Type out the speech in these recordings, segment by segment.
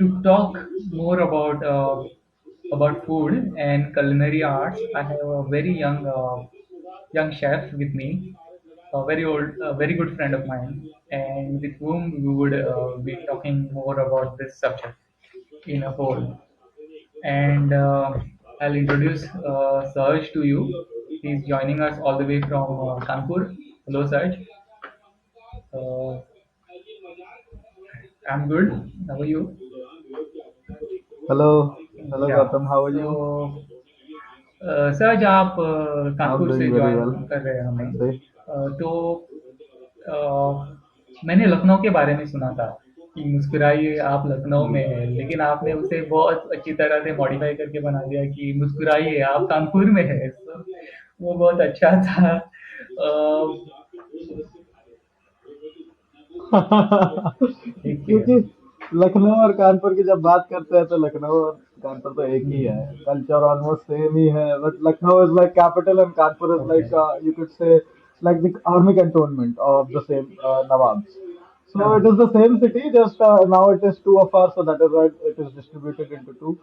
To talk more about food and culinary arts, I have a very young chef with me, a very good friend of mine, and with whom we would be talking more about this subject in a whole. And I'll introduce Serge to you. He's joining us all the way from Kanpur. Hello, Serge. Uh, I'm good. How are you? Hello, hello या Gautam, how are तो you? Sir आप I'm Kanpur से doing very join well, कर रहे हैं हमें I'd say. तो मैंने लखनऊ के बारे में सुना था कि मुस्कुराइए आप लखनऊ में जी। है लेकिन आपने उसे बहुत अच्छी तरह से मॉडिफाई करके बना दिया कि मुस्कुराइए आप कानपुर में है तो वो बहुत अच्छा था ठीक है क्योंकि लखनऊ और कानपुर की जब बात करते हैं तो लखनऊ और कानपुर तो एक ही है, कल्चर ऑलमोस्ट सेम ही है, but Lucknow is like capital and Kanpur is okay like you could say like the army cantonment of the same Nawabs. So it is the same city, just now it is two of us, so that is why it is distributed into two.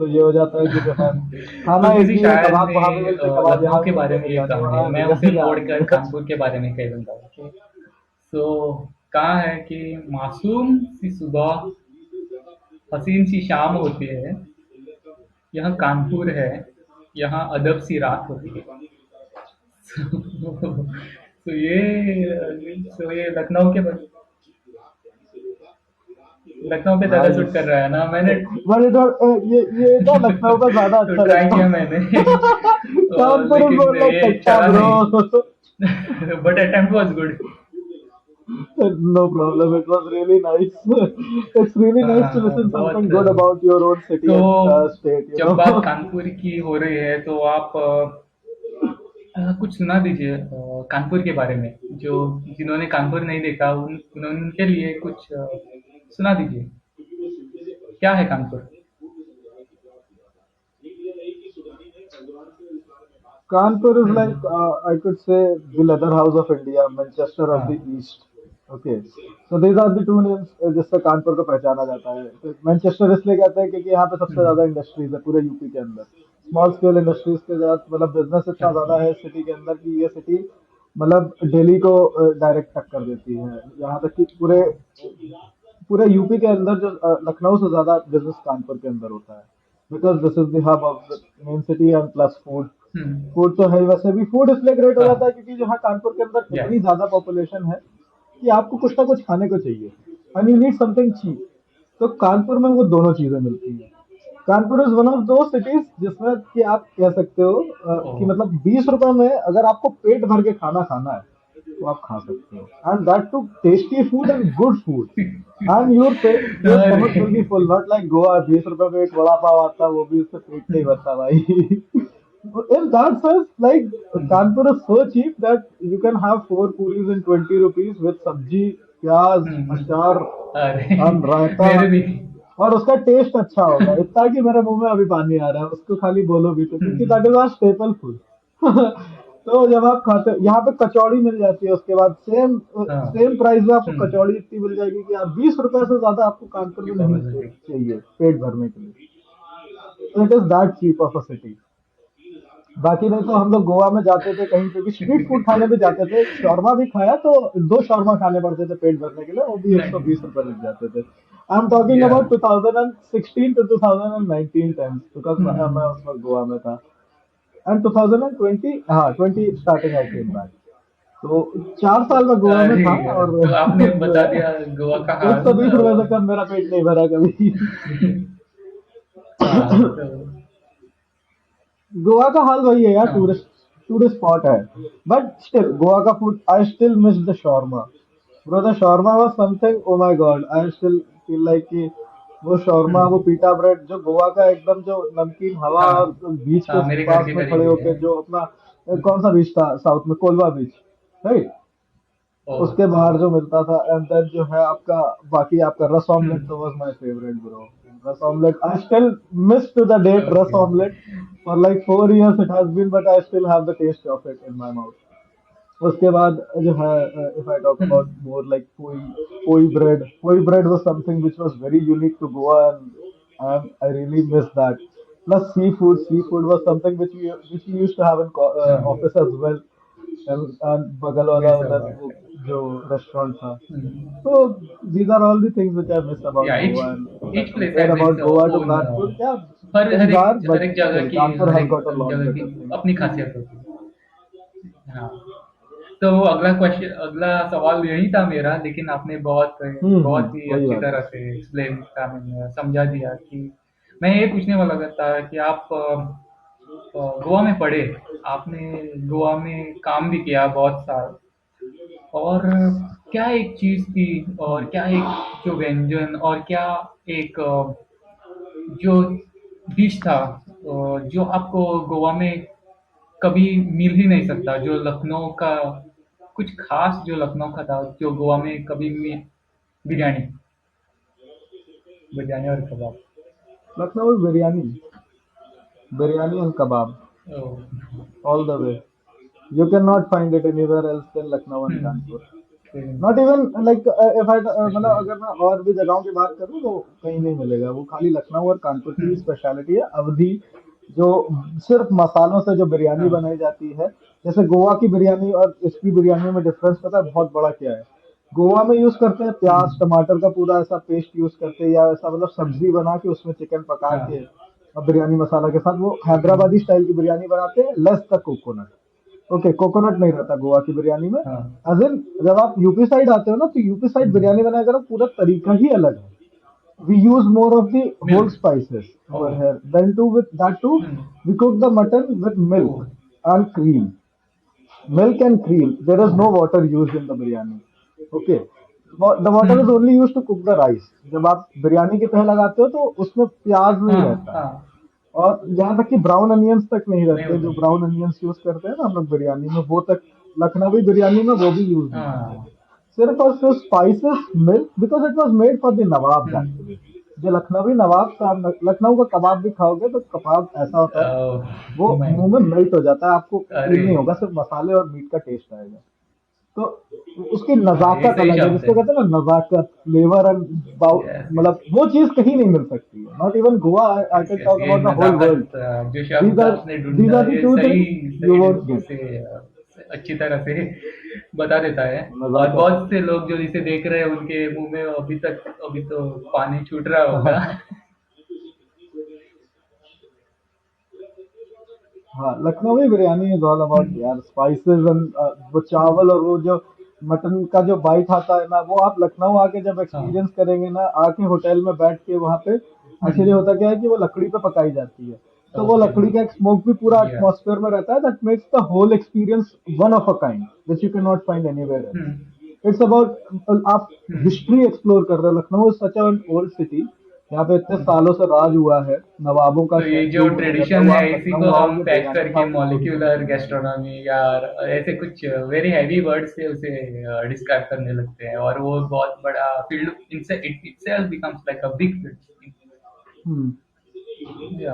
तो ये हो जाता है कि जो है तो खाना एक किसी ही है, शायर कबाब ने वहां पे मिलते, कबाब लखनऊ यहाँ के मिलते, बारे में एक बिरयानी कहानी वहां है है, मैं उसे बिरयानी यहाँ मोड़कर नहीं है। कानपुर के बारे में कह दूंगा ओके सो कहा है कि मासूम सी सुबह हसीन सी शाम होती है यहाँ कानपुर है यहाँ अदब सी रात होती है तो ये लखनऊ पे ज्यादा सूट कर नाइस। रहा है ना मैंने बट इट ये ना लखनऊ का ज्यादा तो अच्छा ट्राई लगता किया मैंने है। कानपुर इज लेकिन मोर लाइक ये कट्टा चला ब्रो। नहीं but attempt was good No problem. It was really nice. It's really nice to listen something बहुत good about your own city तो and state, you जब बात know. कानपुर की हो रही है तो आप कुछ सुना दीजिए कानपुर के बारे में जो जिन्होंने कानपुर नहीं देखा उनके लिए कुछ सुना दीजिए क्या है Kanpur Kanpur is like, hmm, I could say, the leather house of India, Manchester of the हाँ East. Okay, so these are the two names जिससे कानपुर को पहचाना जाता है। तो मैनचेस्टर इसलिए कहते हैं क्योंकि यहाँ पे सबसे हम्म, ज्यादा इंडस्ट्रीज है पूरे यूपी के अंदर। स्मॉल स्केल इंडस्ट्रीज के साथ मतलब बिजनेस इतना ज्यादा है सिटी के अंदर कि ये सिटी मतलब दिल्ली को डायरेक्ट टक्कर देती है। यहाँ तक कि पूरे पूरे यूपी के अंदर जो लखनऊ से ज्यादा बिजनेस कानपुर के अंदर होता है। Because this is the hub of the main city and plus food. Hmm, food तो है ही, वैसे भी फूड इसलिए ग्रेट हो जाता है हाँ क्योंकि जो है कानपुर के अंदर यस इतनी ज्यादा पॉपुलेशन है कि आपको कुछ ना कुछ खाने को चाहिए and you need something cheap. तो कानपुर में वो दोनों चीजें मिलती हैं। कानपुर इज वन ऑफ दो सिटीज जिसमें कि आप कह सकते हो ओ कि मतलब 20 रुपए में अगर आपको पेट भर के खाना खाना है तो आप खा सकते हो, and that too tasty food and good food, and your stomach will be अरे फुल, नॉट लाइक गोवा 20 रुपए में एक वड़ा पाव आता है वो भी उससे पेट नहीं भरता भाई। In that sense, like Kanpur is so cheap that you can have four puris in 20 rupees with sabji, प्याज, अचार अरे and रायता, मेरे भी और उसका टेस्ट अच्छा होगा इतना कि मेरे मुंह में अभी पानी आ रहा है उसको खाली बोलो भी तो, क्योंकि that is our staple food. तो जब आप खाते यहाँ पे कचौड़ी मिल जाती है, उसके बाद सेम हाँ सेम प्राइस में आपको कचौड़ी इतनी मिल जाएगी कि आप 20 रुपए से ज्यादा आपको कानपुर में नहीं चाहिए पेट भरने के लिए। It is that cheap of a city. बाकी नहीं तो हम लोग गोवा में जाते थे कहीं पे भी स्ट्रीट फूड खाने भी जाते थे, शॉर्मा भी खाया तो दो शॉर्मा खाने पड़ते थे पेट भरने के लिए, वो भी 120 रुपए लग जाते थे। आई एम टॉकिंग या अबाउट 2016 टू 2019 टाइम्स, बिकॉज मैं उस वक्त गोवा में था। एंड 2020, हाँ 20 स्टार्टिंग आई केम बैक। तो 4 साल में गोवा में अरे था यार और तो आपने जो बता है दिया गोवा का एक हाल सौ बीस रुपए से कम मेरा पेट नहीं भरा कभी। हाँ तो गोवा का हाल वही है यार, हाँ टूरिस्ट टूरिस्ट स्पॉट है। बट स्टिल गोवा का food I still miss the shawarma. Bro the shawarma was something, oh my God, I still feel like कि वो शॉर्मा, वो पीटा ब्रेड जो गोवा का एकदम जो नमकीन हवा हाँ और बीच के हाँ मेरे घर पास के में करीब खड़े ही है होके जो अपना कौन सा बीच था साउथ में, कोलवा बीच, राइट? ओ उसके बाहर जो मिलता था, एंड देन जो है आपका बाकी आपका रस ऑमलेट तो was my favourite bro. Ras omelette I still miss to the date ras okay omelette. For like 4 years it has been, but I still have the taste of it in my mouth. उसके बाद जो है, if I talk about more like poi bread was something which was very unique to Goa, and I really miss that. Plus seafood was something which we used to have in हाँ, office as well. And बगल वाला वही सब उधर बात वो है। जो रेस्टोरेंट था. हम्म, So these are all the things which I miss about yeah, Goa. And if I each place compare has its about Goa to own Kanpur, yeah, her things are, her but एक जगह still की Kanpur her has एक got a lot जगह की better things. अपनी खासियत होती है। हाँ, तो अगला सवाल यही था मेरा, लेकिन आपने बहुत ही वही अच्छी बात तरह है. से एक्सप्लेन समझा दिया कि मैं ये पूछने वाला था कि आप गोवा में पढ़े, आपने गोवा में काम भी किया बहुत साल, और क्या एक चीज थी, और हम्म. क्या एक जो व्यंजन, और क्या एक जो डिश था जो आपको गोवा में कभी मिल ही नहीं सकता, जो लखनऊ का कुछ खास जो लखनऊ का था जो गोवा में कभी बिरयानी बिरयानी और kebab. Lucknow biryani and kebab, oh, all the way. You cannot find it anywhere else than Lucknow and Kanpur. Hmm, not even like, if I मतलब स्पेशली। अगर मैं और भी जगहों की बात करूँ तो कहीं नहीं मिलेगा. वो खाली लखनऊ और कानपुर की ही स्पेशलिटी है. अवधी जो सिर्फ मसालों से जो बिरयानी हाँ, बनाई जाती है, जैसे गोवा की बिरयानी और इसकी बिरयानी में डिफरेंस पता है बहुत बड़ा क्या है. गोवा में यूज करते हैं प्याज हम्म, टमाटर का पूरा ऐसा पेस्ट यूज करते हैं, या ऐसा मतलब हम्म, सब्जी बना के उसमें चिकन पका हाँ, के और बिरयानी मसाला के साथ वो हम्म, हैदराबादी स्टाइल की बिरयानी बनाते हैं, less the coconut. Okay, coconut नहीं रहता गोवा की बिरयानी में. हाँ, एज इन जब आप यूपी साइड आते हो ना, तो यूपी साइड हम्म, बिरयानी बनाने का पूरा तरीका ही अलग है. We use more of the whole milk, spices oh, over here. Then too with that too, hmm, we cook the mutton with oh, milk and cream. Milk and cream. There is no water used in the biryani. Okay. The water is hmm, only used to cook the rice. जब आप बिरयानी की तह लगाते हो तो उसमें प्याज नहीं हाँ, रहता है. हाँ, और यहाँ तक कि ब्राउन अनियंस तक नहीं नहीं रहते. होता जो है, ब्राउन अनियंस यूज करते हैं ना हम लोग बिरयानी में, वो तक लखनवी बिरयानी में वो भी यूज नहीं होते. हाँ, सिर्फ और सिर्फ spices, milk, because it was made for the Nawab hmm, actually. जो लखनवी नवाब साहब, लखनऊ का कबाब भी खाओगे तो कबाब ऐसा होता है, वो मैं, मुंह में मेल्ट हो जाता है. आपको अरे, फील नहीं होगा, सिर्फ मसाले और मीट का टेस्ट आएगा. तो उसकी हाँ, ये नजाकत सही अलग है, शब्द है। जिसको कहते हैं ना नजाकत, फ्लेवर एंड, यस, मतलब वो चीज कहीं नहीं मिल सकती है. Not even Goa, I yes, can yes, talk ये अबाउट द होल वर्ल्ड. नज़ाकत जो दीज शब्द आर आपने दीज ढूँढा, आर द ये टू सही थिंग्स यू सही वोंट ढंग गेट. से अच्छी तरह से बता देता है। और नजाकत. बहुत से लोग जो इसे देख रहे हैं, उनके मुँह में अभी तो पानी छूट रहा होगा। हाँ, Lucknowi biryani is all about hmm, यार स्पाइसेस एंड वो चावल और वो जो मटन का जो बाइट आता है ना, वो आप लखनऊ आके जब हाँ, एक्सपीरियंस करेंगे ना, आके होटल में बैठ के वहाँ पे, हुँ, एक्चुअली होता क्या है कि वो लकड़ी पे पकाई जाती है. तो वो ओके, लकड़ी का एक स्मोक भी पूरा या एटमॉस्फेयर में रहता है, that makes the whole experience one of a kind which you can not find anywhere um, else. It's about, आप हुँ। हिस्ट्री एक्सप्लोर कर रहे हो. Lucknow is such an old city. यहाँ पे इतने सालों से राज हुआ है, नवाबों का तो ये शहर जो जो बोला जाता है. ट्रेडिशन वो है, आप इसी को लखनऊ हम आओगे, पैक बिरयानी करके खाओगे, बोलोगे मॉलिक्यूलर नहीं यार. गैस्ट्रोनॉमी या ऐसे कुछ वेरी हैवी वर्ड से उसे डिस्क्राइब करने लगते हैं, और वो बहुत बड़ा फील्ड, इनसे it itself becomes like a big field. Hmm. या,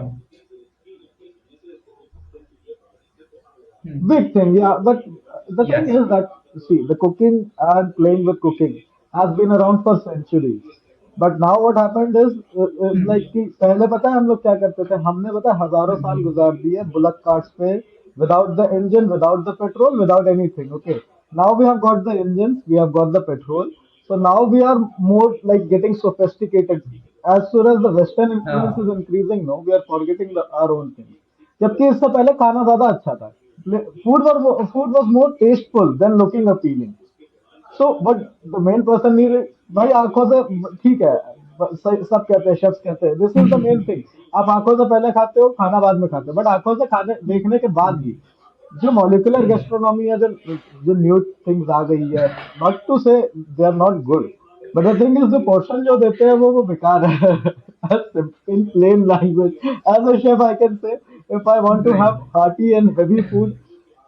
हम्म, Big thing, yeah. But the thing yes, is that, see, the cooking and playing with cooking has been around for centuries. But now what happened is like कि पहले पता है हम लोग क्या करते थे. हमने पता है हजारों साल गुजार दिए बुलक कार्ट्स पे, without the engine, without the petrol, without anything. Okay. Now we have got the engines, we have got the petrol. So now we are more like getting sophisticated. As soon as the Western influence is हाँ, increasing, no, we are forgetting our own things. जबकि इससे पहले खाना ज्यादा अच्छा था. Food was more tasteful than looking appealing. So but the main person नहीं, भाई आंखों से ठीक है. सब कहते हैं, शेफ्स कहते हैं this is the main thing. आप आंखों से पहले खाते हो, खाना बाद में खाते हो, बट आंखों से खाने देखने के बाद भी जो मॉलिकुलर गैस्ट्रोनॉमी है, जो जो न्यू थिंग्स आ गई है, not to say they are not good, but the thing is जो पोर्शन जो देते हैं वो बेकार है. In plain language, as a chef I can say, if I want to have नहीं, hearty and heavy food,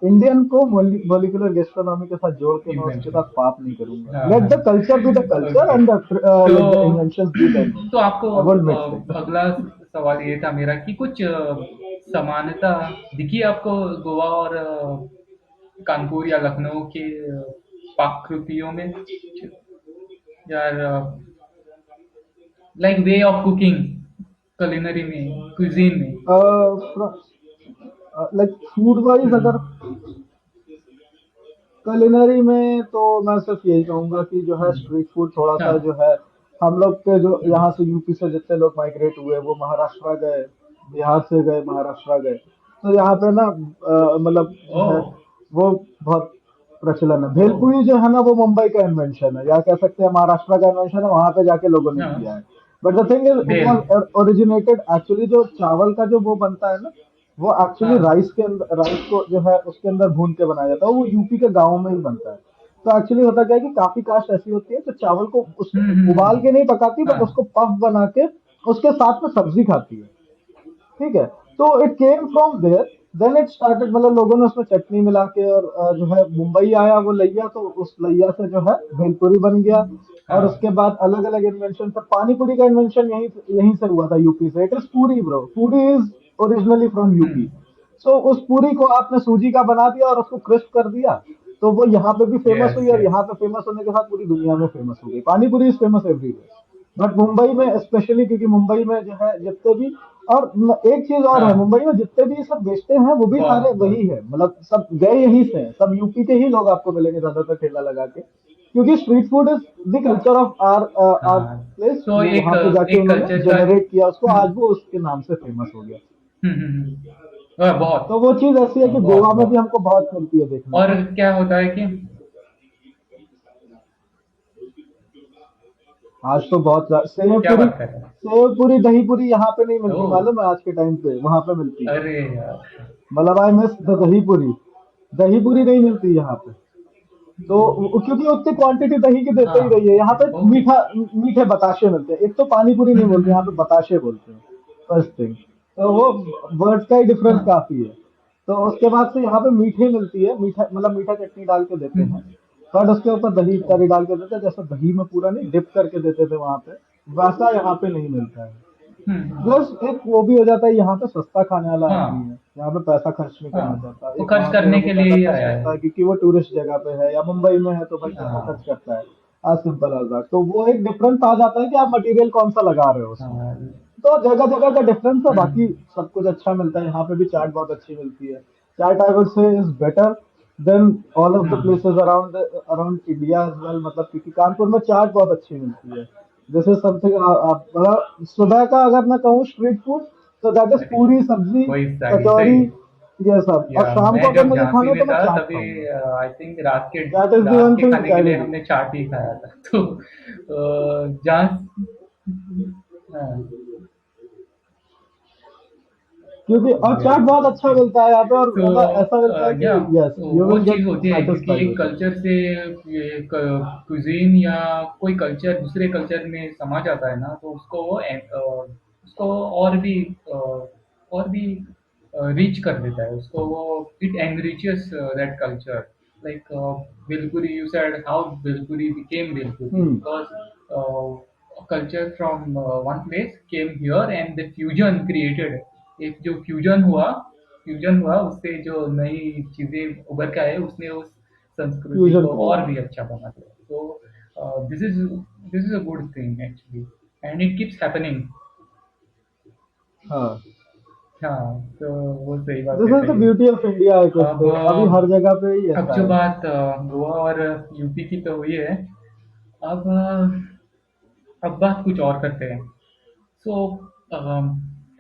Indian को molecular gastronomy के साथ जोड़ के मैं उसके इन्वेंशन, साथ पाप नहीं करूंगा. हाँ, लेट हाँ, the culture be the culture okay. And तो like the inventions be the तो इन्वेंशन. आपको आई वोंट मिक्स इट. अगला सवाल ये था मेरा कि कुछ समानता दिखी आपको गोवा और कानपुर या लखनऊ के पाककृतियों में, यार, like way of cooking, culinary में, cuisine में। लाइक फूड वाइज अगर हम्म। culinary में तो मैं सिर्फ यही कहूंगा कि जो है हम्म। स्ट्रीट फूड थोड़ा सा हाँ। जो है, हम लोग के जो हम्म। यहाँ से यूपी से जितने लोग माइग्रेट हुए वो महाराष्ट्र गए, बिहार से गए महाराष्ट्र गए, तो यहाँ पे ना मतलब जो ओ। है वो बहुत प्रचलन है। ओ। भेलपुरी जो है ना वो मुंबई का इन्वेंशन है, या कह सकते हैं महाराष्ट्र का इन्वेंशन है, वहां पे जाके लोगों ने हाँ। किया है। But the thing is it भेल। वाज ओरिजिनेटेड एक्चुअली, जो चावल का जो वो बनता है ना, वो एक्चुअली हाँ। राइस के अंदर, राइस को जो है उसके अंदर भून के बनाया जाता है, वो यूपी के गाँव में ही बनता है। तो एक्चुअली होता क्या है कि काफी कास्ट ऐसी होती है जो चावल को उस उबाल हम्म। के नहीं पकाती, बट हाँ। उसको पफ बना के उसके साथ में सब्जी खाती है। ठीक है, तो it came from there, then it started, मतलब लोगों ने उसमें चटनी मिला के, और जो है मुंबई आया वो लैया, तो उस लैया से जो है भेलपुरी बन गया। और हाँ। उसके बाद अलग अलग इन्वेंशन, पर पानी पूरी का इन्वेंशन यहीं यहीं से हुआ था, यूपी से। इट इज पूरी ब्रो, पूरी इज ओरिजिनली फ्रॉम यूपी। हम्म। सो उस पूरी को आपने सूजी का बना दिया और उसको क्रिस्प कर दिया, तो वो यहाँ पे भी फेमस यस, हुई, और यस। यहाँ पे फेमस होने के साथ पूरी दुनिया में फेमस हो गई। पानी पूरी is famous everywhere, but Mumbai में स्पेशली, क्योंकि मुंबई में जो है जितने भी, और एक चीज और है, हाँ। मुंबई में जितने भी सब बेचते हैं वो भी बहुत सारे वही बहुत। है, मतलब सब गए यहीं से हैं, सब यूपी के ही लोग आपको मिलेंगे ज्यादातर ठेला लगा के, क्योंकि street food is the culture of our our हाँ। प्लेस, तो वो एक वहां पे जाके एक उन्होंने कल्चर का। जनरेट किया उसको, हम्म। आज वो उसके नाम से फेमस हो गया। बहुत। तो वो चीज ऐसी है कि बहुत गोवा में भी बहुत। हमको बहुत मिलती है देखने और को। क्या होता है कि आज तो बहुत सेव क्या पूरी, बात कर रहे हैं? सेव पूरी दही पूरी यहाँ पे नहीं ओ। मिलती, मालूम है? आज के टाइम पे वहां पे मिलती है। अरे यार। मतलब आई मिस द दही पूरी, दही पूरी नहीं मिलती यहाँ पे। तो क्योंकि उतनी क्वांटिटी दही की देते ही हाँ। रही है यहाँ पे। ओके। मीठा, मीठे बताशे मिलते हैं, एक तो पानी पूरी नहीं बोलते यहाँ पे, हम्म। बताशे बोलते हैं, फर्स्ट थिंग। तो वो वर्ड्स का ही डिफरेंस हाँ। काफी है। तो उसके बाद से यहाँ पे मीठे मिलती है, मीठा मतलब मीठा चटनी डाल के देते हैं, हम्म। बट उसके ऊपर दही तरी डाल के देते हैं, जैसे दही में पूरा नहीं डिप करके देते थे वहां पे, वैसा यहाँ पे नहीं मिलता है। हम्म। प्लस एक वो भी हो जाता है, यहाँ पे सस्ता खाने वाला आदमी हाँ। है, यहाँ पे पैसा खर्च नहीं हाँ। करना चाहता। वो एक खर्च वहां पे है करने वो के लिए पैसा ही खर्च आया है। करता है क्योंकि वो टूरिस्ट जगह पे है, या मुंबई में है तो भाई पैसा खर्च हाँ। करता है। आज सिंपल एज दैट। तो वो एक डिफरेंस आ जाता है कि आप मटेरियल कौन सा लगा रहे हो उसमें। हाँ। तो जगह जगह का डिफरेंस है, बाकी हम्म। सब कुछ अच्छा मिलता है। यहाँ पे भी चाट बहुत अच्छी मिलती है। Chaat I would say is better than all of the hmm. Places around around India as well, मतलब क्योंकि कानपुर में चाट बहुत अच्छी मिलती है। दिस इज समथिंग, आप मतलब सुबह का अगर मैं कहूँ स्ट्रीट फूड, तो दैट इज अरे, पूरी सब्जी, वही सही कचौरी, सही। ये सब। और या शाम को मैं अगर जब मुझे खाना झांसी हो में तो मैं था चाट तभी, खाऊंगा। I think that is the रात वन के थिंग खाने विच के आई लिए विल डू। हमने चाट ही खाया था। तो जहाँ, हाँ। क्योंकि और चाट बहुत अच्छा मिलता है यहाँ पे, और तो मतलब ऐसा मिलता है या कि यस यू वो विल गेट चीज होती है, क्योंकि सेटिस्फाइड एक विद इट। कल्चर से कुजीन या कोई कल्चर दूसरे कल्चर में समा जाता है ना, तो उसको वो उसको और भी रीच कर देता है उसको, वो it enriches that culture, like Bhelpuri, you said how Bhelpuri became Bhelpuri hmm. because culture from one place came here and the fusion created, एक जो फ्यूजन हुआ उससे जो नई चीजें उभर के आए, उसने उस संस्कृति फ्यूजन को और क्रिएट। भी अच्छा बना दिया। तो this is a good thing actually, and it keeps happening. हाँ, हाँ। तो वो सही बात दिस है, इज द सही है। Beauty of India, I could अब से। अभी हर जगह पे ही अब ऐसा जो है। बात गोवा और यूपी की तो हुई है, अब अब बात कुछ और करते हैं। सो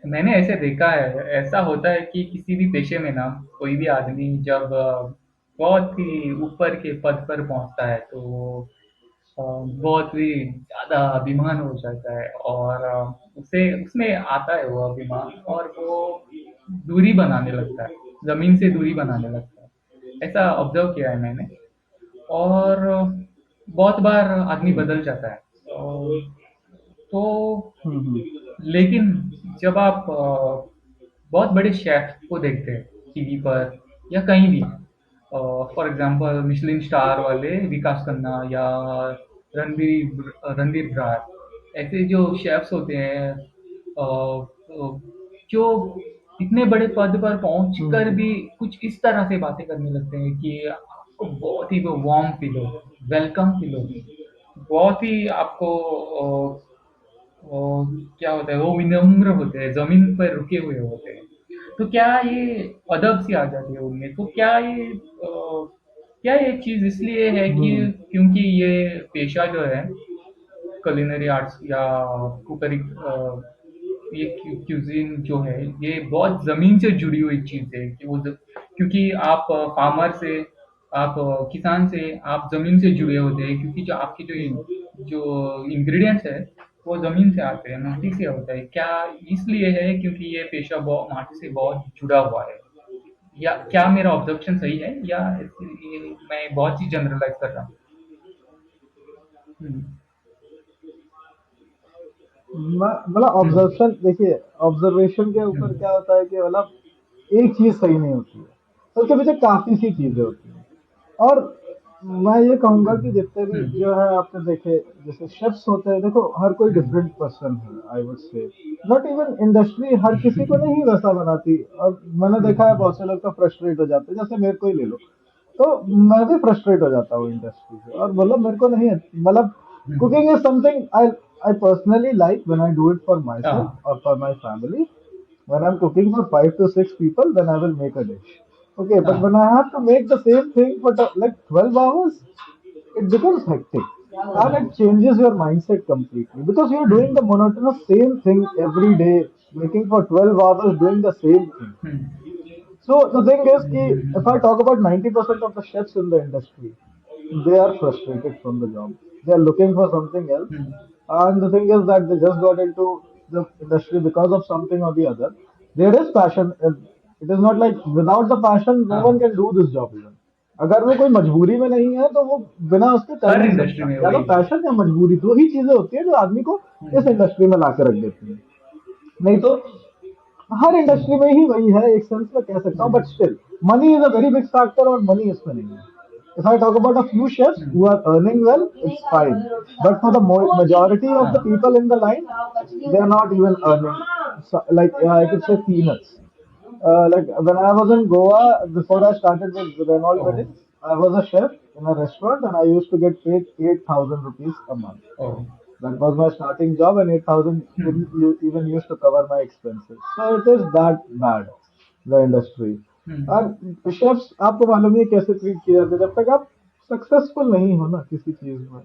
मैंने ऐसे देखा है, ऐसा होता है कि किसी भी पेशे में ना, कोई भी आदमी जब बहुत ही ऊपर के पद पर पहुंचता है, तो बहुत ही ज्यादा अभिमान हो जाता है, और उसे उसमें आता है वो अभिमान, और वो दूरी बनाने लगता है, जमीन से दूरी बनाने लगता है। ऐसा ऑब्जर्व किया है मैंने। और बहुत बार आदमी बदल जाता है। तो हम्म। लेकिन जब आप बहुत बड़े शेफ को देखते हैं टीवी पर या कहीं भी, फॉर एग्जांपल मिशलिन स्टार वाले विकास खन्ना या रणदीप ब्रार, ऐसे जो शेफ्स होते हैं, जो इतने बड़े पद पर पहुँच कर हम्म, भी कुछ इस तरह से बातें करने लगते हैं कि आपको बहुत ही वो वार्म फील हो, वेलकम फील हो, बहुत ही आपको क्या होता है, वो विनम्र होते हैं, जमीन पर रुके हुए होते हैं। तो क्या ये अदब सी आ जाती है उनमें? तो क्या ये चीज इसलिए है कि हम्म, क्योंकि ये पेशा जो है, culinary आर्ट्स या कुकरी, ये क्यूजीन जो है, ये बहुत जमीन से जुड़ी हुई चीज है कि क्योंकि आप फार्मर से, आप किसान से, आप जमीन से जुड़े होते हैं, क्योंकि जो आपके जो इंग्रेडिएंट्स है वो जमीन से आते हैं, माटी से होता है। क्या इसलिए है क्योंकि ये पेशा बहुत माटी से बहुत जुड़ा हुआ है? या क्या मेरा ऑब्जर्वेशन सही है, या ये मैं बहुत ही जनरलाइज कर रहा हूँ? हम्म। मतलब हम्म। ऑब्जर्वेशन देखिए, ऑब्जर्वेशन के ऊपर हम्म। क्या होता है कि मतलब एक चीज सही नहीं होती है, उसके पीछे काफी सी चीजें होती हैं। और मैं ये कहूंगा कि जितने भी हम्म। जो है आपने देखे, जैसे शेफ्स होते हैं, देखो हर कोई हम्म। डिफरेंट पर्सन है, I would say. Not even industry हर किसी को नहीं वैसा बनाती, और मैंने देखा है बहुत से लोग तो फ्रस्ट्रेट हो जाते हैं, जैसे मेरे को ही ले लो। तो मैं भी फ्रस्ट्रेट हो जाता हूँ इंडस्ट्री से, और मतलब मेरे को नहीं है, मतलब hmm. Cooking is something I personally like when I do it for my self हाँ। और for my family. When I'm cooking for 5 to 6 people, then I will make a dish. Okay, but हाँ। when I have to make the same thing for like 12 hours, it becomes hectic. And it changes your mindset completely because you're doing the hmm. monotonous same thing every day, making for 12 hours, doing the same thing. Hmm. So the thing is, ki, if I talk about 90% of the chefs in the industry, they are frustrated from the job. They are looking for something else. Hmm. And the thing is that they just got into the industry because of something or the other. There is passion. It is not like without the passion, no one हाँ। can do this job even. अगर वो कोई मजबूरी में नहीं है तो वो बिना उसके कर हर नहीं इंडस्ट्री सकता, में या तो वही है। पैशन या मजबूरी, दो ही चीजें होती है जो आदमी को इस हम्म। इंडस्ट्री में ला के रख देती है। नहीं तो हर इंडस्ट्री में ही वही है, एक सेंस में कह सकता हूँ, but hmm. Still money is a very big factor, और मनी इसमें नहीं है. If I talk about a few chefs who are earning well, it's fine. But for the majority of the हाँ। people in the line, they are not even earning, so, like I could say peanuts. Like when I was in Goa, before I started with Renault O. Weddings, I was a chef in a restaurant and I used to get paid 8,000 rupees a month. O. That was my starting job, and 8,000 didn't hmm. even used to cover my expenses. So it is that bad, the industry. हम्म। और chefs आपको मालूम ही है कैसे treat किए जाते हैं जब तक आप सक्सेसफुल नहीं हो ना किसी चीज में.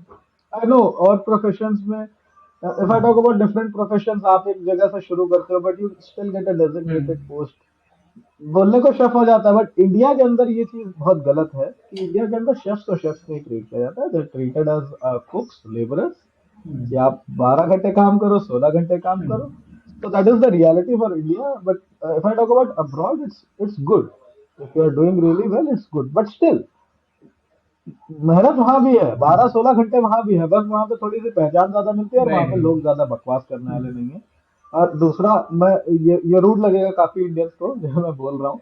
आई नो और प्रोफेशंस में, if I talk about different professions, आप एक जगह से शुरू करते हो but you still get a designated hmm. Post, बोलने को शेफ हो जाता है. बट इंडिया के अंदर ये चीज बहुत गलत है कि इंडिया के अंदर शेफ्स को शेफ्स नहीं ट्रीट किया जाता है, they treated as cooks, labourers, कि हम्म। आप 12 घंटे काम करो, 16 घंटे काम करो. हम्म। So that is the reality for India. But if I talk about abroad, it's good. If you are doing really well, it's good. But still, मेहनत वहां भी है, 12 16 घंटे वहां भी है, बस वहां पे थोड़ी सी पहचान ज्यादा मिलती है और वहां नहीं पे नहीं। लोग ज्यादा बकवास करने वाले हम्म। नहीं है. और दूसरा, मैं ये रूड लगेगा काफी इंडियंस को जो मैं बोल रहा हूँ,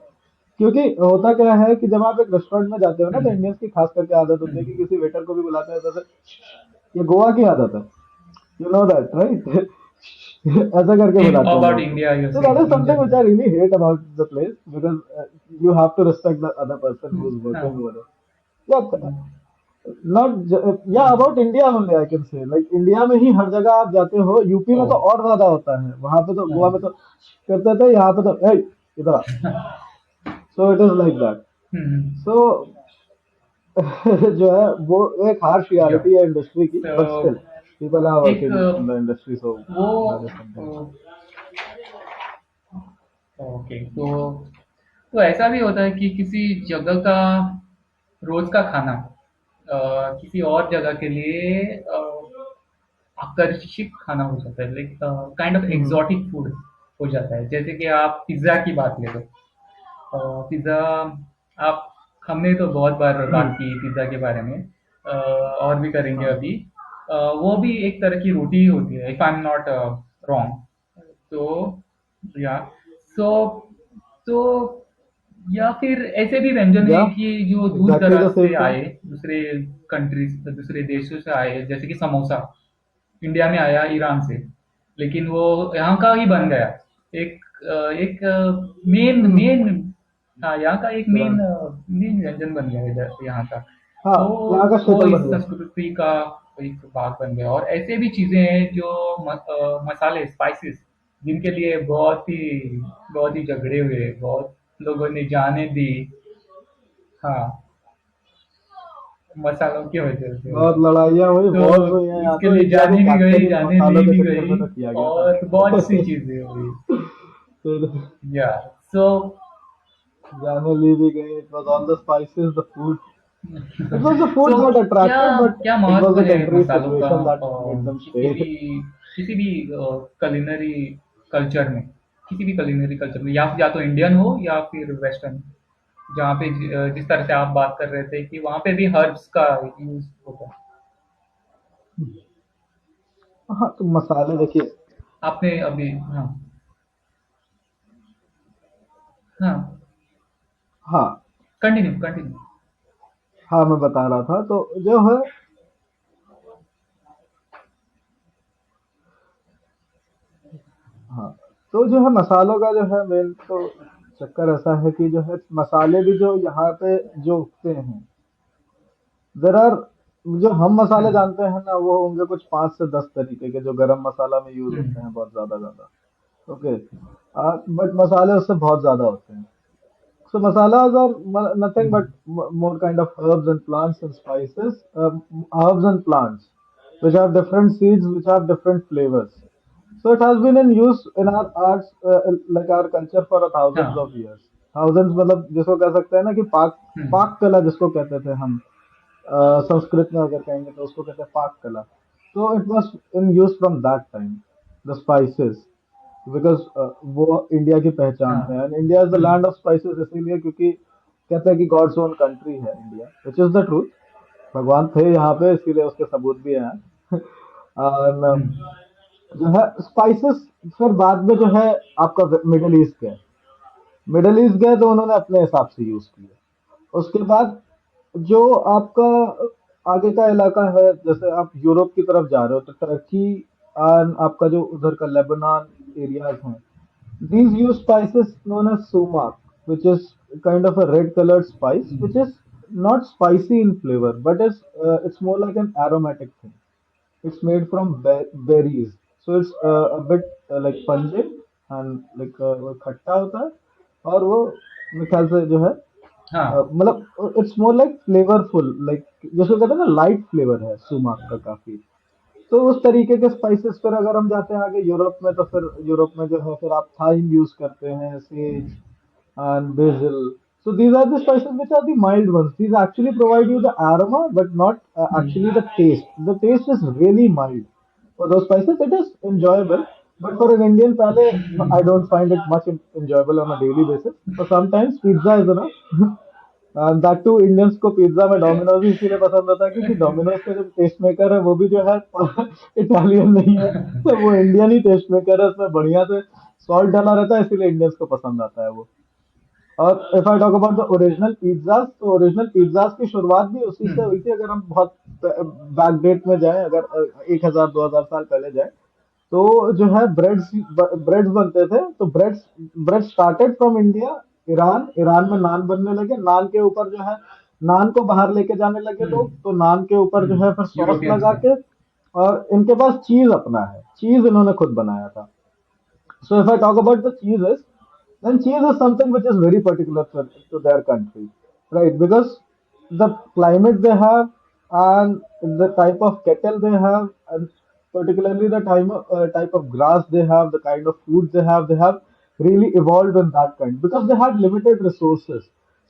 क्योंकि होता क्या है कि जब आप एक रेस्टोरेंट में जाते हो ना, तो हम्म। इंडियंस की खास करके आदत होती है कि हम्म। किसी वेटर को भी बुलाते हैं जैसे, ये गोवा की आदत है, यू नो दैट राइट. ऐसा करके इन बुलाते हैं अबाउट लोग को. India you So that is saying in something which I general? really hate about the place because you have to respect the other person who is हाँ। working over there. Yeah, not yeah, about India only I can say. Like India में ही हर जगह आप जाते हो, UP ओ। में तो और ज्यादा होता है, वहां पे तो, गोवा में हाँ। तो करते थे, यहाँ पे तो ए इधर आ. So it is like that. Hmm. So जो है वो एक हार्श या रियलिटी है इंडस्ट्री की, तो बट स्टिल पीपल आर एक वर्किंग इन द इंडस्ट्री, सो वो दैट इज समथिंग. ओके, तो ऐसा भी होता है कि किसी जगह का रोज का खाना किसी और जगह के लिए आकर्षित खाना हो जाता है, like kind of hmm, exotic food हो जाता है। जैसे कि आप पिज्ज़ा की बात ले लो। पिज़्ज़ा, आप हमने तो बहुत बार बात हम्म, की पिज़्ज़ा के बारे में, और भी करेंगे हाँ, अभी। वो भी एक तरह की रोटी ही होती है, if I am not wrong. तो या सो तो या फिर ऐसे भी व्यंजन या हैं कि जो दूर एग्जैक्टली द दराज सेम से थिंग. आए, दूसरे कंट्रीज, दूसरे देशों से आए, जैसे कि समोसा इंडिया में आया ईरान से, लेकिन वो यहाँ का ही बन गया। एक एक मेन हम्म, मेन हाँ, यहाँ का एक मेन ब्रांड। मेन व्यंजन बन गया है इधर यहाँ का। हाँ, तो यहाँ का वो स्टेपल इस बन गया। संस्कृति का एक भाग बन गया, और ऐसे भी चीजें हैं जो मसाले स्पाइसेस जिनके लिए बहुत ही झगड़े हुए, बहुत लोगों ने जाने दी। हाँ, मसालों की वजह से। बहुत लड़ाइयाँ हुई, तो वॉर्स हुई हैं यहाँ, इसके तो लिए इंडिया को जाने भी कैप्चर गई, ही जाने मसालों ली के भी चक्कर गई, में तो किया गया था। और बहुत सी चीजें हुई। फिर या सो जाने ली भी गई। It was all the spices, the food. It was the so food that क्या अट्रैक्टेड, बट क्या इट महत्व वाज द है कंट्री मसालों का सिचुएशन दैट मेड देम किसी स्टे। भी किसी भी कलिनरी कल्चर में, किसी भी कलिनरी कल्चर में, या तो इंडियन हो या फिर वेस्टर्न, जहाँ पे जिस तरह से आप बात कर रहे थे कि वहाँ पे भी हर्ब्स का यूज होता है। हाँ, तो मसाले देखिए। आपने अभी हाँ हाँ, हाँ, कंटिन्यू कंटिन्यू। हाँ, मैं बता रहा था तो जो है। हाँ, तो जो है मसालों का जो है मेन तो चक्कर ऐसा है कि जो है मसाले भी जो यहाँ पे जो उगते हैं, देर आर, जो हम मसाले हम्म जानते हैं ना, वो होंगे कुछ 5 से 10 तरीके के जो गरम मसाला में यूज होते हम्म हैं, बहुत ज्यादा ज्यादा। ओके। बट मसाले उससे बहुत ज्यादा होते हैं। So masalas are nothing but hmm, more kind of herbs and plants and spices, herbs and plants, which have different seeds, which have different flavors. So it has been in use in our arts, like our culture for thousands हाँ of years. Thousands मतलब जिसको कह सकते हैं ना कि पाक हम्म पाक कला जिसको कहते थे हम, संस्कृत में अगर कहेंगे तो उसको कहते हैं पाक कला। तो it was in use from that time, the spices, because वो इंडिया की पहचान हाँ है, and India is the hmm land of spices इसीलिए क्योंकि कहते हैं कि गॉड्स ओन कंट्री है India, which is the truth. भगवान थे यहाँ पे इसीलिए उसके सबूत भी हैं। और हम्म जो है स्पाइसेस, फिर बाद में जो है आपका मिडल ईस्ट गए। मिडल ईस्ट गए तो उन्होंने अपने हिसाब से यूज किया। उसके बाद जो आपका आगे का इलाका है, जैसे आप यूरोप की तरफ जा रहे हो तो टर्की एंड आपका जो उधर का लेबनान एरियाज हैं, these use spices known as sumac, which is kind of a red colored spice, which is not spicy in flavor, but it's more like an aromatic thing. It's made from berries, so it's a bit like pungent and like वो खट्टा होता है। और वो मेरे ख्याल से जो है हाँ मतलब it's more like flavourful, like जैसे कहते हैं ना, लाइट फ्लेवर है सुमाक का काफी। तो उस तरीके के स्पाइसेस, फिर अगर हम जाते हैं आगे यूरोप में, तो फिर यूरोप में जो है फिर आप थाइम यूज करते हैं, says and basil. So these are the spices which are the mild ones. These actually provide you the aroma, but not actually the taste. The taste is really mild. For those spices, it is enjoyable. But for an Indian palate, I don't find it much enjoyable on a daily basis. So sometimes pizza is enough. That too Indians को pizza में Domino's ही इसीलिए पसंद आता है क्योंकि Domino's का जो टेस्ट मेकर है वो भी जो है इटालियन नहीं है। तो वो इंडियन ही टेस्ट मेकर है, उसमें बढ़िया से सॉल्ट डाला रहता है, इसीलिए इंडियंस को पसंद आता है वो। और if I talk about the original pizzas, तो ओरिजिनल पिज्जाज की शुरुआत भी उसी से हुई हम्म थी। अगर हम बहुत बैक डेट में जाएं, अगर 1000 2000 साल पहले जाए, तो जो है ब्रेड्स ब्रेड्स बनते थे। तो bread started from India, Iran. Iran में नान बनने लगे, नान के ऊपर जो है नान को बाहर लेके जाने लगे लोग, तो नान के ऊपर जो है फिर सॉस यूरोपियंस लगा ने। के। और इनके पास चीज अपना है, चीज इन्होंने खुद बनाया था। So if I talk about the cheeses, then cheese is something which is very particular to their country, right? Because the climate they have and the type of cattle they have, and particularly the type of grass they have, the kind of food they have really evolved in that kind because they had limited resources.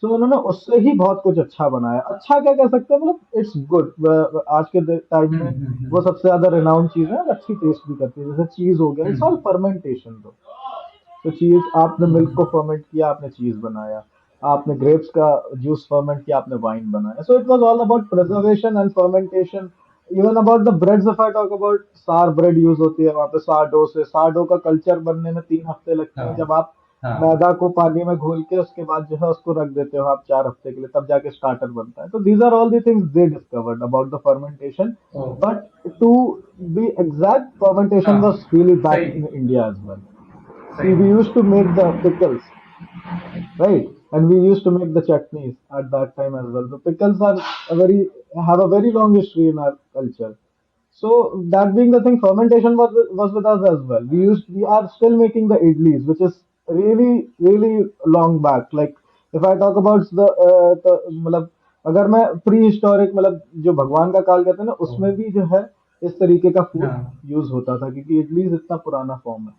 So उन्होंने उससे ही बहुत कुछ अच्छा बनाया। अच्छा क्या कह सकते हैं, मतलब इट्स गुड। आज के टाइम में वो हम्म सबसे ज्यादा रिनाउंड चीज है और अच्छी टेस्ट भी करती है, जैसे चीज हो गया, इट्स ऑल हम्म फर्मेंटेशन। तो चीज, आपने मिल्क को फर्मेंट किया, आपने चीज बनाया। आपने ग्रेप्स का जूस फर्मेंट किया, आपने वाइन बनाया। So it was all about preservation and fermentation. Even about the breads, if I talk about, सार ब्रेड यूज होती है वहां पे, सारडो से। सारडो का कल्चर बनने में 3 हफ्ते लगते हैं। हाँ जब आप हाँ मैदा को पानी में घोल के उसके बाद जो है उसको रख देते हो आप 4 हफ्ते के लिए, तब जाके स्टार्टर बनता है। तो these are all the things they discovered about the fermentation. Oh but to be exact, fermentation हाँ वाज रियली बैक सही। In India as well. See, सही we में। used to make the pickles, right? And we used to make the chutneys at that time as well. The pickles are a very have a very long history in our culture. So that being the thing, fermentation was with us as well. We are still making the idlis, which is really long back. Like if I talk about the मतलब अगर मैं pre historic मतलब जो भगवान का काल कहते हैं ना उसमें भी जो है इस तरीके का फूड हाँ यूज होता था क्योंकि इडलीज इतना पुराना फॉर्म है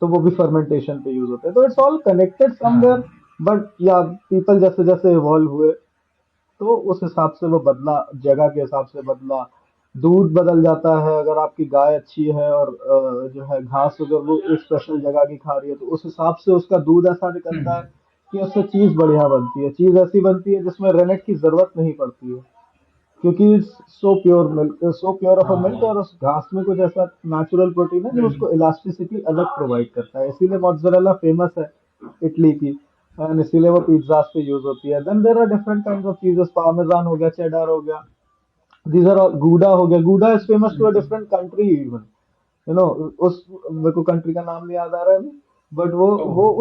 तो वो भी फर्मेंटेशन पे यूज होते हैं तो इट्स ऑल कनेक्टेड समवेयर हाँ। बट या पीपल जैसे जैसे इवॉल्व हुए तो उस हिसाब से वो बदला जगह के हिसाब से बदला दूध बदल जाता है अगर आपकी गाय अच्छी है और जो है घास अगर वो एक स्पेशल जगह की खा रही है तो उस हिसाब से उसका दूध ऐसा निकलता है हम्म। कि उससे चीज बढ़िया बनती है चीज ऐसी बनती है जिसमें रेनेट की जरूरत नहीं पड़ती है क्योंकि so pure milk so pure of a milk और हाँ उस घास में कुछ ऐसा नेचुरल प्रोटीन है जो उसको हम्म इलास्टिसिटी अलग प्रोवाइड करता है इसीलिए मोज़रेला फेमस है इटली की एंड इसीलिए वो पिज्जाज पे यूज होती है then there are different kind of cheeses parmesan हो गया चेडर हो गया दीज आर ऑल गूडा हो गया Gouda is famous to a hmm. Different country even you know उस मेरे को कंट्री का नाम नहीं याद आ रहा है अभी बट वो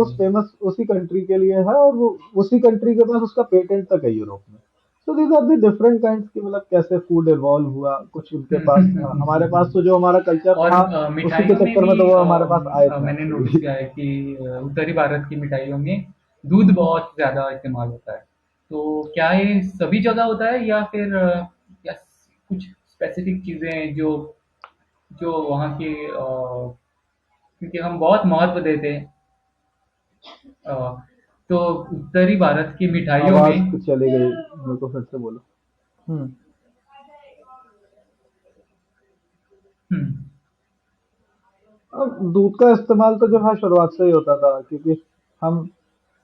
उस ओह। फेमस उसी कंट्री के लिए है और वो उसी कंट्री के पास उसका पेटेंट तक है यूरोप में so these are the different kinds की मतलब कैसे फूड इवॉल्व हुआ कुछ उनके पास हमारे पास तो जो हमारा कल्चर और था उसी के मिठाइयों में चक्कर भी में तो वो हमारे पास आए थे मैंने नोटिस एक्चुअली किया है कि उत्तरी भारत की मिठाइयों में दूध बहुत ज़्यादा इस्तेमाल होता है। तो क्या ये सभी जगह होता है या फिर या कुछ स्पेसिफिक चीज़ें हैं जो जो वहाँ की क्योंकि हम बहुत महत्व देते हैं अ, तो उत्तरी भारत की मिठाइयों आवाज में। कुछ चली गई मेरे को फिर से बोलो हम्म हम्म। अब दूध का इस्तेमाल तो जो है शुरुआत से ही होता था क्योंकि हम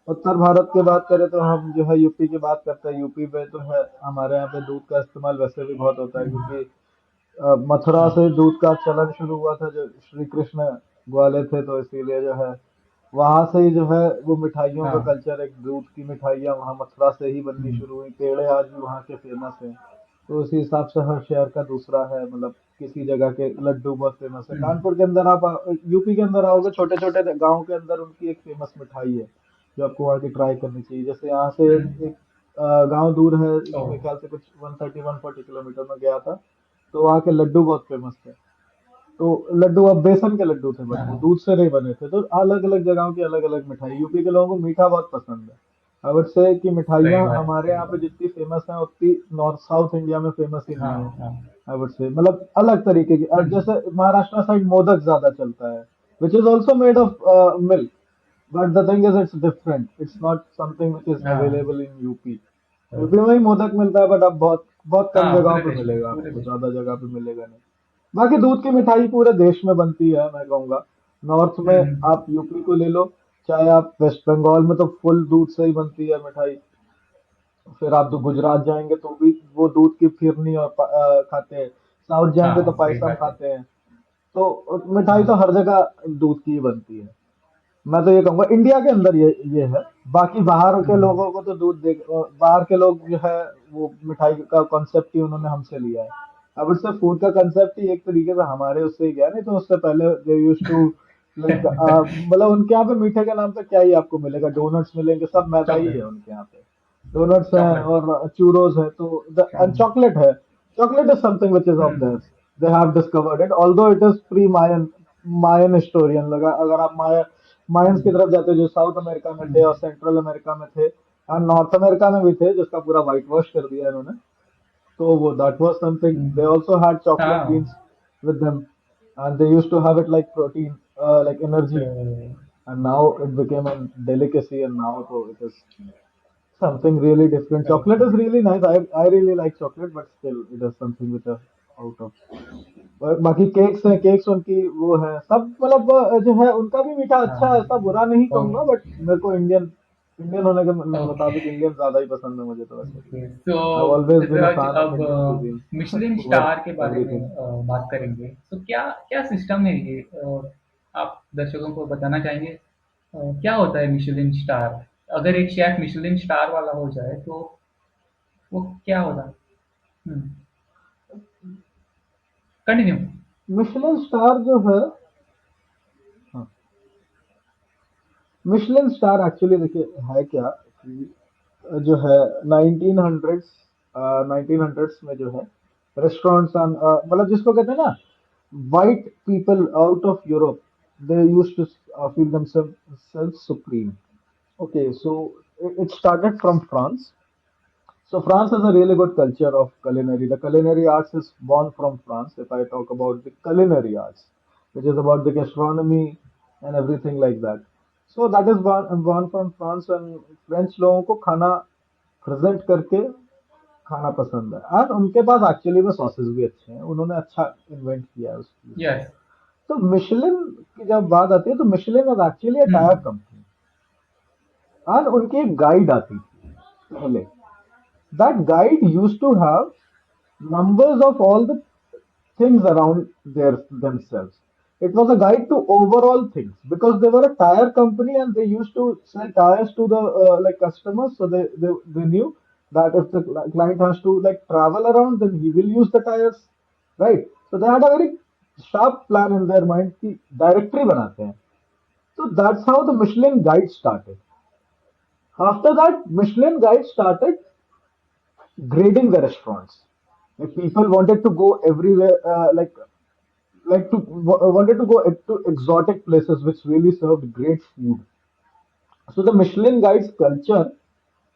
उत्तर भारत की बात करें तो हम जो है यूपी की बात करते हैं यूपी में तो है हमारे यहाँ पे दूध का इस्तेमाल वैसे भी बहुत होता है हम्म। क्योंकि मथुरा हाँ से दूध का चलन शुरू हुआ था जो श्री कृष्ण ग्वाले थे तो इसीलिए जो है वहां से ही जो है वो मिठाइयों का हाँ। कल्चर एक दूध की मिठाइयाँ वहाँ मथुरा से ही बननी हम्म। शुरू हुई पेड़े आज भी वहाँ के फेमस हैं तो उसी हिसाब से हर शहर का दूसरा है मतलब किसी जगह के लड्डू बहुत फेमस है हम्म। कानपुर के अंदर आप यूपी के अंदर आओगे छोटे छोटे गांव के अंदर उनकी एक फेमस मिठाई है जो आपको वहाँ की ट्राई करनी चाहिए जैसे यहाँ से हम्म। एक गांव दूर है ओ। मेरे ख्याल से कुछ 130-140 किलोमीटर में गया था तो वहाँ के लड्डू बहुत फेमस थे तो लड्डू अब बेसन के लड्डू थे बट वो हाँ दूध से नहीं बने थे तो अलग अलग जगहों की अलग अलग मिठाई यूपी के लोगों को मीठा बहुत पसंद है आई वुड से कि सही मिठाइयाँ बात हमारे सही यहाँ पे बात। जितनी फेमस हैं उतनी नॉर्थ साउथ इंडिया में फेमस ही हाँ नहीं है हाँ। आई वुड से मतलब अलग तरीके की अब हम्म। जैसे महाराष्ट्र साइड मोदक ज्यादा चलता है which is also made of milk but the thing is it's different it's not something which is हाँ अवेलेबल इन यूपी यूपी में ही मोदक मिलता है बट अब बहुत बहुत कम हाँ जगहों पूरे पे देश में मिलेगा पूरे आपको देश ज्यादा जगह पे मिलेगा नहीं बाकी दूध की मिठाई पूरे देश में बनती है मैं कहूँगा नॉर्थ में। में आप यूपी को ले लो चाहे आप वेस्ट बंगाल में तो फुल दूध से ही बनती है मिठाई फिर आप तो गुजरात जाएंगे तो भी वो दूध की फिरनी और खाते हैं साउथ जाएंगे तो हाँ सही पायसम बात है। खाते हैं तो मिठाई तो हाँ। हर जगह दूध की ही बनती है मैं तो ये कहूंगा इंडिया के अंदर ये है बाकी बाहर के हम्म। लोगों को तो दूध दे बाहर के लोग जो है वो मिठाई का कॉन्सेप्ट ही उन्होंने हमसे लिया है अब इससे फूड का कंसेप्ट ही एक तरीके से हमारे उससे ही गया नहीं तो उससे पहले दे यूज टू लाइक मतलब उनके यहाँ पे मीठे के नाम पे क्या ही आपको मिलेगा डोनट्स मिलेंगे सब मैदा ही है चॉकलेट। उनके यहाँ पे डोनट्स हैं चॉकलेट। और चूरोज है तो चॉकलेट है chocolate is something which is of hmm. This they have discovered it although it is pre Mayan Mayan historian लगा अगर आप मायंस की हम्म। तरफ जाते जो साउथ अमेरिका में थे और हम्म। सेंट्रल अमेरिका में थे और नॉर्थ अमेरिका में भी थे जिसका पूरा व्हाइट वॉश कर दिया इन्होंने तो वो that was something they hmm. Also had chocolate हाँ। Beans with them and they used to have it like protein like energy तो and now it became a delicacy and now so it is something really different chocolate is really nice I really like chocolate but still it is something which is out of बाकी cakes हैं cakes उनकी वो है सब मतलब जो है उनका भी मीठा अच्छा है हाँ। ऐसा बुरा नहीं कहूंगा ओके। बट मेरे को इंडियन इंडियन होने के ओके। मुताबिक इंडियन ज्यादा ही पसंद है मुझे तो वैसे भी तो I always been a Rituraj fan of अब Indian cuisine Michelin over star के बारे में everything बात करेंगे तो क्या क्या सिस्टम है ये आप दर्शकों को बताना चाहेंगे क्या होता है मिशेलिन स्टार अगर एक शेफ मिशेलिन स्टार वाला हो जाए तो वो क्या होगा। कंटिन्यू। मिशेलिन स्टार जो है हाँ मिशेलिन स्टार एक्चुअली देखिए है क्या कि जो है 1900s 1900s में जो है रेस्टोरेंट्स मतलब जिसको कहते हैं ना white people out of Europe, they used to feel themselves supreme. Okay, so it started from France. So France has a really good culture of culinary. The culinary arts is born from France. If I talk about the culinary arts, which is about the gastronomy and everything like that. So that is born from France and French लोगों को खाना present करके खाना पसंद है और उनके पास actually में सॉसेस भी अच्छे हैं उन्होंने अच्छा इन्वेंट किया है उस चीज को Yes. तो मिशेलिन की जब बात आती है तो Michelin was actually a tyre Hmm. Company और उनकी एक गाइड आती थी पहले that guide used to have numbers of all the things around themselves. It was a guide to overall things because they were a tire company and they used to sell tires to the like customers. So they knew that if the client has to like travel around, then he will use the tires, right? So they had a very sharp plan in their mind कि directory बनाते हैं. So that's how the Michelin guide started. After that, Michelin guide started grading the restaurants. Like people wanted to go everywhere, wanted to go to exotic places which really served great food. So the Michelin Guides culture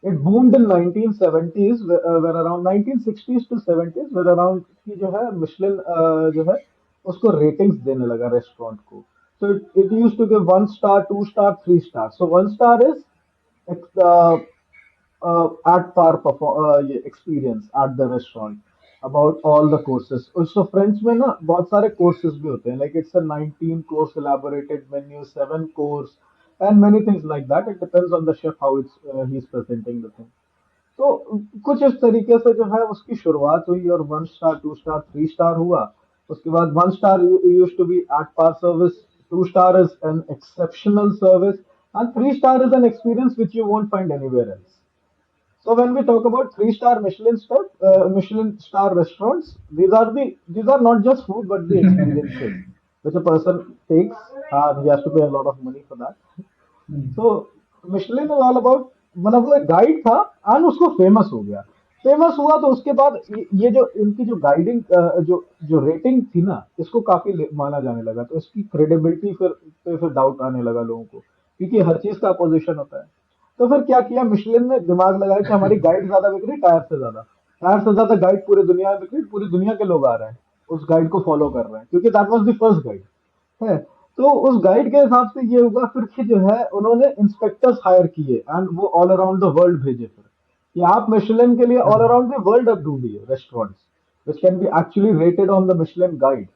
it boomed in 1970s, where around 1960s to 70s, where around कि जो है Michelin जो है उसको ratings देने लगा restaurant को. So it used to give 1 star, 2 star, 3 stars. So 1 star is uh, at par experience at the restaurant about all the courses. Also French में ना बहुत सारे courses भी होते हैं like it's a 19 course elaborated menu 7 course and many things like that. It depends on the chef how he's presenting the thing. तो कुछ इस तरीके से जो है उसकी शुरुआत हुई और 1 स्टार 2 स्टार 3 स्टार हुआ उसके बाद 1 star use to be at par service 2 star is an exceptional service and 3 star is an experience which you won't find anywhere else so when we talk about 3 star Michelin star restaurants, these are not just food but the experiences which a person takes and he has to pay a lot of money for that. Hmm. So Michelin is all about मतलब वो एक guide था और उसको famous हो गया famous हुआ तो उसके बाद ये जो इनकी जो गाइडिंग जो जो रेटिंग थी ना इसको काफी माना जाने लगा तो इसकी क्रेडिबिलिटी फिर डाउट आने लगा लोगों को क्योंकि हर चीज का अपोजिशन होता है तो फिर क्या किया मिशेलिन ने दिमाग लगाया कि हमारी गाइड ज्यादा बिक रही टायर से ज्यादा गाइड पूरी दुनिया में बिक रही पूरी दुनिया के लोग आ रहे हैं उस गाइड को फॉलो कर रहे हैं क्योंकि that was the first guide है तो उस गाइड के हिसाब से ये हुआ फिर कि जो है उन्होंने इंस्पेक्टर्स हायर किए एंड वो ऑल अराउंड द वर्ल्ड भेजे फिर कि आप मिशेलिन के लिए ऑल अराउंड द वर्ल्ड अब ढूंढिए restaurants which can be actually rated on the Michelin guide.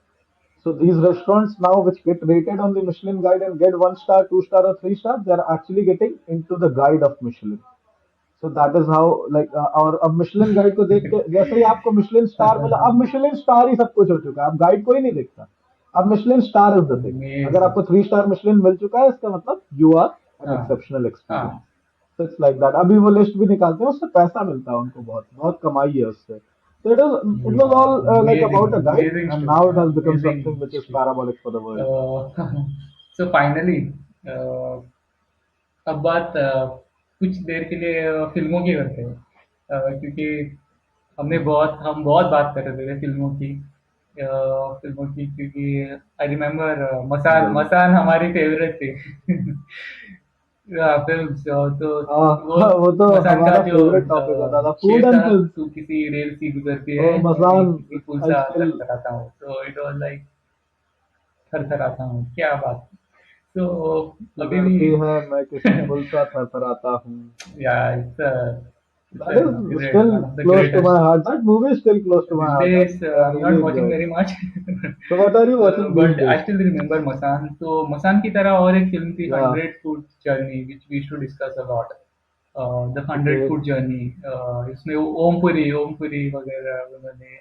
So these restaurants now which get rated on the Michelin guide and get 1 star, 2 star or 3 star, they are actually getting into the guide of Michelin. So that is how like और अब Michelin guide को देख के जैसे ही आपको Michelin star मिला अब Michelin star ही सब कुछ हो चुका है अब गाइड कोई नहीं देखता अब Michelin star is the thing अगर Amazing. आपको 3 स्टार मिशेलिन मिल चुका है इसका मतलब यू आर एन हाँ. एक्सेप्शनल एक्सपीरियंस हाँ. so it's like that अभी वो लिस्ट भी निकालते हैं उससे पैसा मिलता है उनको बहुत बहुत कमाई है उससे so it was Yeah. all like Amazing. about a guide Amazing and now story. it has become something Amazing which is story. parabolic for the world. So finally, uh, अब बात कुछ देर के लिए फिल्मों की करते हैं क्योंकि हम बहुत बात कर रहे थे फिल्मों की फिल्मों की क्योंकि आई रिमेम्बर मसान जल्दी मसान हमारी फेवरेट थी फिल्म तो वो हाँ वो तो मसान का हमारा जो फेवरेट टॉपिक होता था फूड शेर था एंड फिल्म तू किसी रेल सी गुजरती ओ है मैं मसान किसी पुल आई सा स्टिल थरथराता हूँ तो इट वाज लाइक थरथराता हूँ क्या बात तो तू अभी भी डरती है मैं किसी पुल सा थरथराता हूँ yeah, it's that a is great still one of the close to my greatest. heart that movie is still close to my These heart days, I I'm really not enjoy watching it very much. so what are you watching these But days I still remember Masan. तो मसान की तरह और एक film थी yeah 100 foot journey which we used to discuss a lot. The 100 foot okay journey इसमें ओमपुरी वगैरह उन्होंने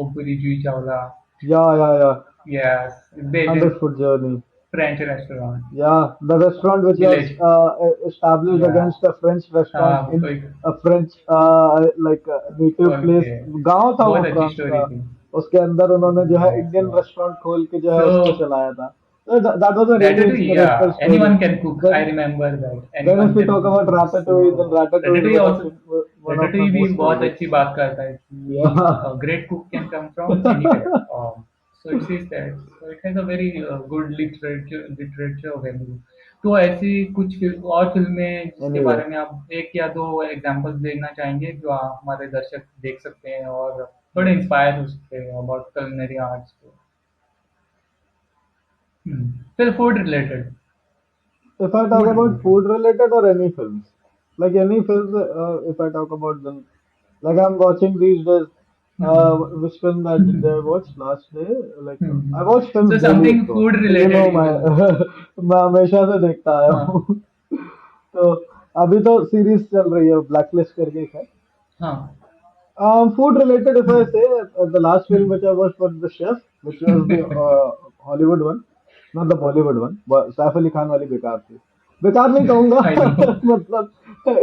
ओमपुरी जुई Chawla yeah yes based in 100 foot journey French restaurant yeah the restaurant which was village established yeah against a French restaurant हाँ in कोई a French like native place okay गांव था वो बहुत अच्छी फ्रांस स्टोरी का थी उसके अंदर उन्होंने जो है yes इंडियन yes रेस्टोरेंट खोल के जो है उसको so चलाया था That was a really Ratatouille, inspirational yeah. story. Anyone can cook. I Then remember that. then if Anyone we can talk cook about food. Ratatouille, then So Ratatouille is Ratatouille also, one of my Ratatouille भी most बहुत अच्छी favorites. बात करता है कि Yeah. a great cook can come from anywhere. So it says that. So it has a very good literature value. तो ऐसी कुछ और फिल्में जिसके Anyway, बारे में आप एक या दो एग्जांपल्स देना चाहेंगे जो हमारे दर्शक देख सकते हैं और थोड़े इंस्पायर हो सकते हैं अबाउट culinary आर्ट्स को. फिर food related. if I talk food about related. food related or any films, like any films, if I talk about them, like I'm watching these days, which film that I watched last day, like I watch films so daily, something of course. Food So you know related you my, will. मैं हमेशा से देखता आया हाँ. हूँ. तो अभी तो सीरीज चल रही है ब्लैकलिस्ट करके एक है. हाँ. Food related, if I say, the last film which I watched was The Chef, which was the Hollywood one, not the Bollywood one. But Saif Ali Khan वाली बेकार थी. बेकार नहीं कहूँगा. I know. मतलब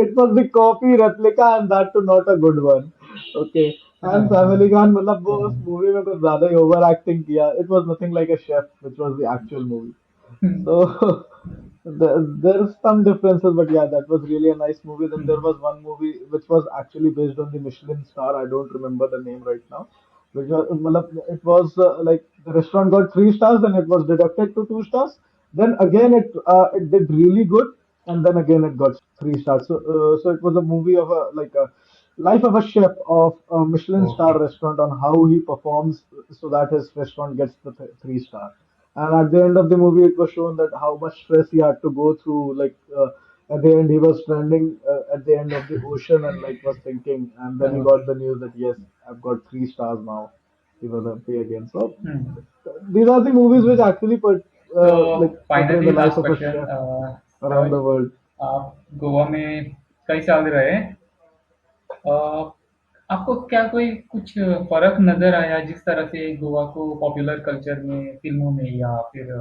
it was the copy replica and that too not a good one. Okay. And Saif Ali हाँ. Khan मतलब वो उस मूवी में कुछ ज्यादा ही ओवर एक्टिंग किया. It was nothing like a chef, which was the actual movie. So there's some differences, but yeah, that was really a nice movie. Then there was one movie which was actually based on the Michelin star. I don't remember the name right now. Which was, matlab, it was like the restaurant got 3 stars, then it was deducted to 2 stars. Then again, it did really good, and then again it got 3 stars. So it was a movie of a like a life of a chef of a Michelin okay. star restaurant on how he performs so that his restaurant gets the 3 star. And at the end of the movie, it was shown that how much stress he had to go through. Like at the end, he was stranding at the end of the ocean and like was thinking, and then he got the news that yes, I've got 3 stars now. He was happy again. So these are the movies which actually तो like portray finally the life last of a question. chef around the world. आप गोवा में कई साल रहे. आपको क्या कोई कुछ फर्क नजर आया जिस तरह से गोवा को पॉपुलर कल्चर में फिल्मों में या फिर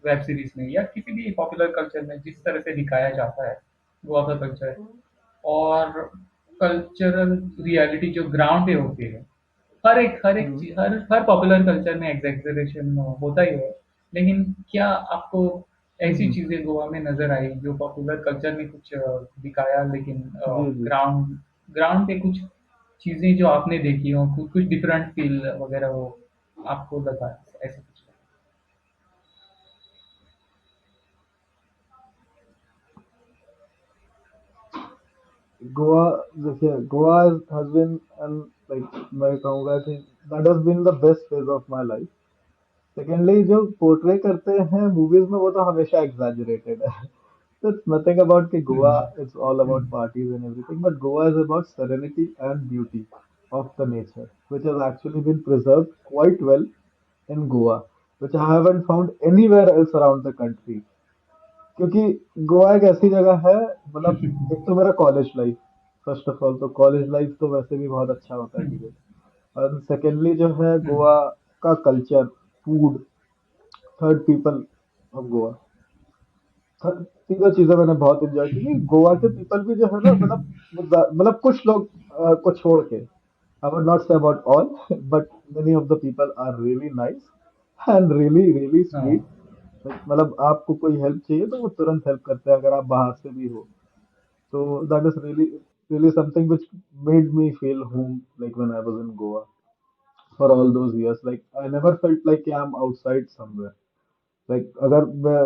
वेब सीरीज में या किसी भी पॉपुलर कल्चर में जिस तरह से दिखाया जाता है गोवा का कल्चर और कल्चरल रियलिटी जो ग्राउंड पे होती है. हर एक Hmm. हर पॉपुलर कल्चर में एग्जैजरेशन होता ही है. लेकिन क्या आपको ऐसी Hmm. चीजें गोवा में नजर आई जो पॉपुलर कल्चर में कुछ दिखाया लेकिन जी जी. ग्राउंड ग्राउंड पे कुछ चीजें जो आपने देखी हो कुछ डिफरेंट फील वगैरह हो आपको लगा ऐसा कुछ. Goa, देखिए, Goa has been and like मैं कहूँगा कि that has been the best phase of my life. Secondly जो पोर्ट्रे करते हैं मूवीज में वो तो हमेशा एग्जैजरेटेड है. So it's nothing about कि Goa, hmm. it's all about hmm. parties and everything, but Goa is about serenity and beauty of the nature, which has actually been preserved quite well in Goa, which I haven't found anywhere else around the country. क्योंकि गोवा एक ऐसी जगह है, मतलब एक तो मेरा college life, first of all तो कॉलेज लाइफ तो वैसे भी बहुत अच्छा होता है, ठीक है. और सेकेंडली जो है हम्म. गोवा का culture, food, third people of Goa, तीनों चीजें मैंने बहुत एंजॉय की. कि गोवा के पीपल भी जो है ना, मतलब कुछ लोग को छोड़ के, I would not say about all, but many of the people are really nice and really really हाँ. स्वीट. मतलब आपको कोई हेल्प चाहिए तो वो तुरंत हेल्प करते हैं अगर आप बाहर से भी हो. So that is really something which made me feel home, like when I was in Goa for all those years. Like I never felt like I'm outside somewhere. Like अगर मैं